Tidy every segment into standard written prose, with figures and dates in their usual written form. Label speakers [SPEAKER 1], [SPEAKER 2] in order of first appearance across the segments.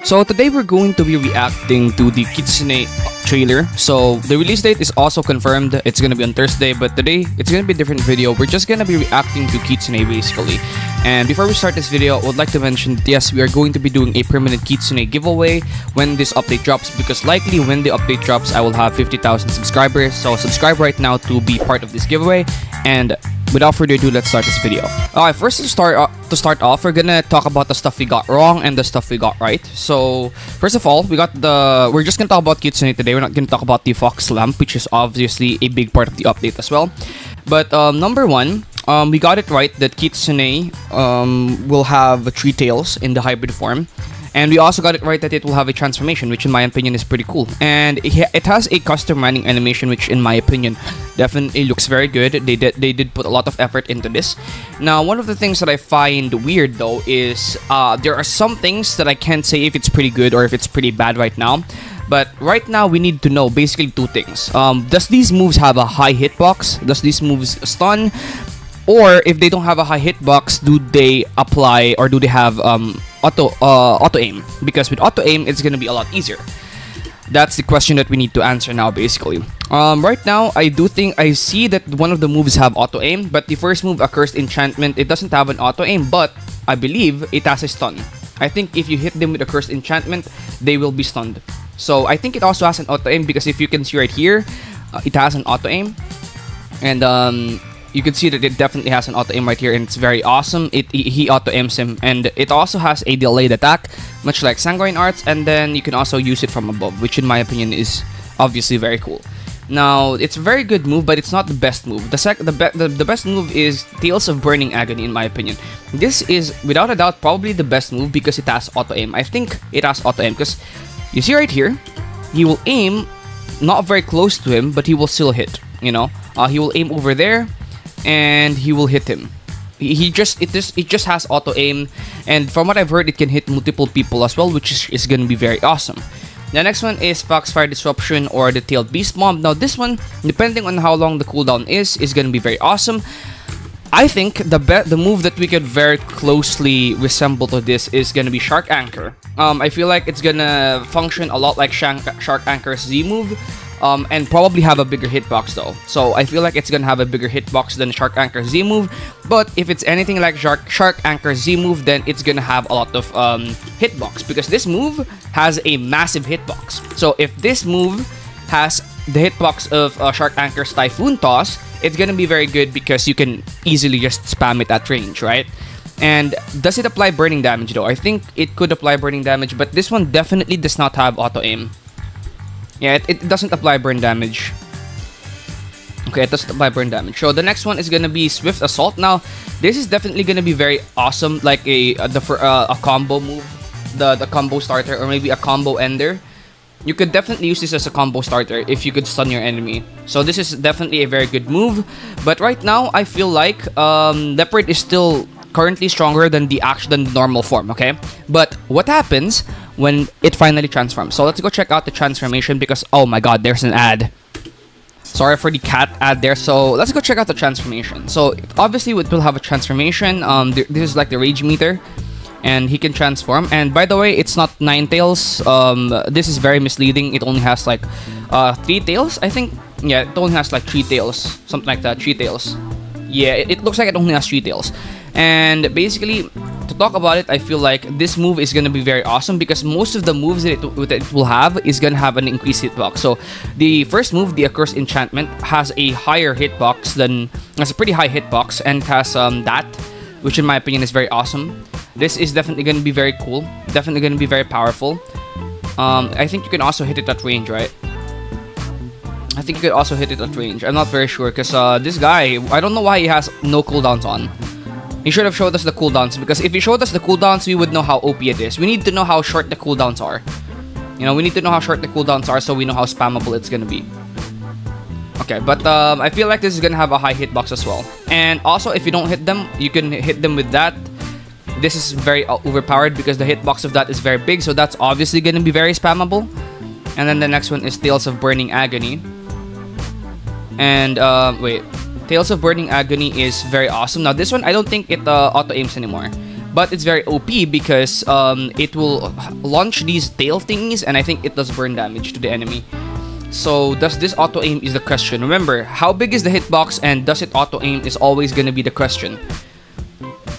[SPEAKER 1] So today we're going to be reacting to the Kitsune trailer. So the release date is also confirmed. It's gonna be on Thursday, but today it's gonna be a different video. We're just gonna be reacting to Kitsune basically. And before we start this video, I would like to mention that yes, we are going to be doing a permanent Kitsune giveaway when this update drops, because likely when the update drops, I will have 50,000 subscribers. So subscribe right now to be part of this giveaway. And without further ado, let's start this video. Alright, first to start off, we're gonna talk about the stuff we got wrong and the stuff we got right. So first of all, we're just gonna talk about Kitsune today. We're not gonna talk about the Fox lamp, which is obviously a big part of the update as well. But number one, we got it right that Kitsune will have 3 tails in the hybrid form. And we also got it right that it will have a transformation, which in my opinion is pretty cool. And it has a custom running animation, which in my opinion definitely looks very good. They did put a lot of effort into this. Now, one of the things that I find weird though is there are some things that I can't say if it's pretty good or if it's pretty bad right now. But right now we need to know basically 2 things. Does these moves have a high hitbox? Does these moves stun? Or if they don't have a high hitbox, do they apply or do they have auto aim? Because with auto aim, it's gonna be a lot easier. That's the question that we need to answer now, basically. Right now, I see that one of the moves have auto aim, but the first move, Accursed Enchantment, it doesn't have an auto aim, but I believe it has a stun. I think if you hit them with Accursed Enchantment, they will be stunned. So I think it also has an auto aim, because if you can see right here, it has an auto aim, and you can see that it definitely has an auto aim right here, and it's very awesome. He auto aims him, and it also has a delayed attack, much like Sanguine Arts, and then you can also use it from above, which in my opinion is obviously very cool. Now, it's a very good move, but it's not the best move. The best move is Tales of Burning Agony, in my opinion. This is without a doubt probably the best move because it has auto aim. I think it has auto aim because you see right here, he will aim not very close to him, but he will still hit. You know, he will aim over there, and he will hit him. It just has auto aim, and from what I've heard, it can hit multiple people as well, which is gonna be very awesome. The next one is Foxfire Disruption or the Tailed Beast Bomb. Now this one, depending on how long the cooldown is gonna be very awesome. I think the move that we could very closely resemble to this is gonna be Shark Anchor. I feel like it's gonna function a lot like Shark Anchor's Z move. And probably have a bigger hitbox though. So I feel like it's gonna have a bigger hitbox than Shark Anchor Z move. But if it's anything like Shark Anchor Z move, then it's gonna have a lot of hitbox, because this move has a massive hitbox. So if this move has the hitbox of Shark Anchor's Typhoon Toss, it's gonna be very good because you can easily just spam it at range, right? And does it apply burning damage though? I think it could apply burning damage, but this one definitely does not have auto aim. Yeah, it doesn't apply burn damage. Okay, it doesn't apply burn damage. So the next one is gonna be Swift Assault. Now, this is definitely gonna be very awesome, like a combo move, the combo starter, or maybe a combo ender. You could definitely use this as a combo starter if you could stun your enemy. So this is definitely a very good move. But right now, I feel like Leopard is still currently stronger than the normal form, okay? But what happens when it finally transforms? So let's go check out the transformation, because oh my god, there's an ad. Sorry for the cat ad there. So let's go check out the transformation. So obviously it will have a transformation. This is like the rage meter, and he can transform. And by the way, it's not 9 tails. This is very misleading. It only has like 3 tails, I think. Yeah, it only has like 3 tails, something like that. 3 tails. Yeah, it looks like it only has 3 tails. And basically, to talk about it, I feel like this move is going to be very awesome, because most of the moves that it will have is going to have an increased hitbox. So the first move, the Accursed Enchantment, has a higher hitbox has a pretty high hitbox, and has that, which in my opinion is very awesome. This is definitely going to be very cool, definitely going to be very powerful. I think you can also hit it at range, right? I think you could also hit it at range. I'm not very sure, because this guy, I don't know why he has no cooldowns on. He should have showed us the cooldowns, because if he showed us the cooldowns, we would know how OP it is. We need to know how short the cooldowns are. You know, we need to know how short the cooldowns are so we know how spammable it's gonna be. Okay, but I feel like this is gonna have a high hitbox as well. And also, if you don't hit them, you can hit them with that. This is very overpowered because the hitbox of that is very big, so that's obviously gonna be very spammable. And then the next one is Tales of Burning Agony. And wait, Tales of Burning Agony is very awesome. Now this one, I don't think it auto aims anymore. but it's very OP because it will launch these tail thingies, and I think it does burn damage to the enemy. So does this auto aim is the question. Remember, how big is the hitbox and does it auto aim is always going to be the question.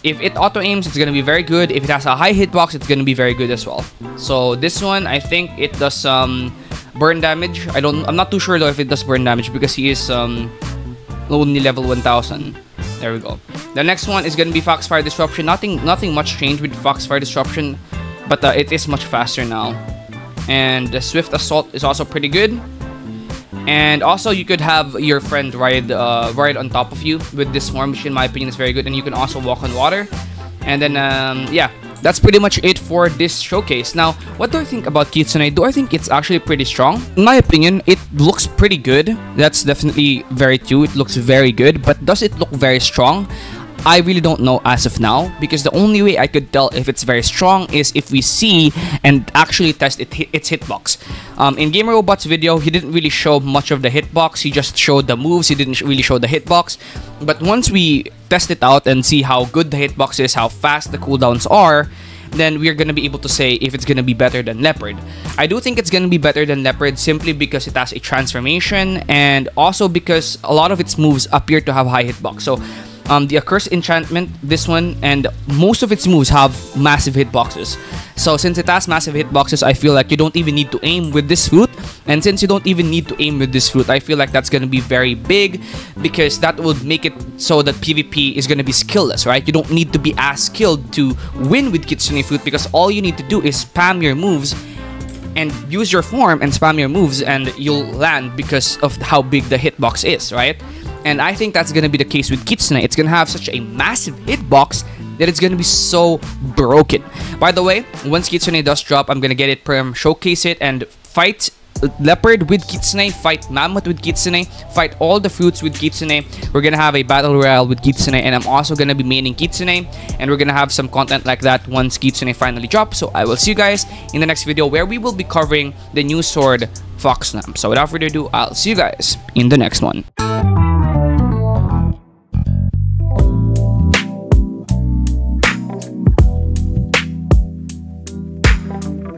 [SPEAKER 1] If it auto aims, it's going to be very good. If it has a high hitbox, it's going to be very good as well. So this one, I think it does burn damage. I'm not too sure though if it does burn damage because he is only level 1000. There we go. The next one is going to be Foxfire Disruption. Nothing much changed with Foxfire Disruption, but it is much faster now. And the Swift Assault is also pretty good. And also you could have your friend ride on top of you with this form, which in my opinion is very good. And you can also walk on water. And then yeah, that's pretty much it for this showcase. Now, what do I think about Kitsune? Do I think it's actually pretty strong? In my opinion, it looks pretty good. That's definitely very true. It looks very good. But does it look very strong? I really don't know as of now, because the only way I could tell if it's very strong is if we see and actually test its hitbox. In Gamer Robot's video, he didn't really show much of the hitbox. He just showed the moves. He didn't really show the hitbox. But once we test it out and see how good the hitbox is, how fast the cooldowns are, then we're going to be able to say if it's going to be better than Leopard. I do think it's going to be better than Leopard simply because it has a transformation, and also because a lot of its moves appear to have high hitbox. So the Accursed Enchantment, this one, and most of its moves have massive hitboxes. So since it has massive hitboxes, I feel like you don't even need to aim with this fruit. And since you don't even need to aim with this fruit, I feel like that's going to be very big, because that would make it so that PvP is going to be skillless, right? You don't need to be as skilled to win with Kitsune fruit, because all you need to do is spam your moves and use your form and spam your moves, and you'll land because of how big the hitbox is, right? And I think that's going to be the case with Kitsune. It's going to have such a massive hitbox that it's going to be so broken. By the way, once Kitsune does drop, I'm going to get it perm, showcase it, and fight Leopard with Kitsune, fight Mammoth with Kitsune, fight all the fruits with Kitsune. We're going to have a battle royale with Kitsune, and I'm also going to be maining Kitsune, and we're going to have some content like that once Kitsune finally drops. So I will see you guys in the next video, where we will be covering the new sword, Fox Lamp. So without further ado, I'll see you guys in the next one.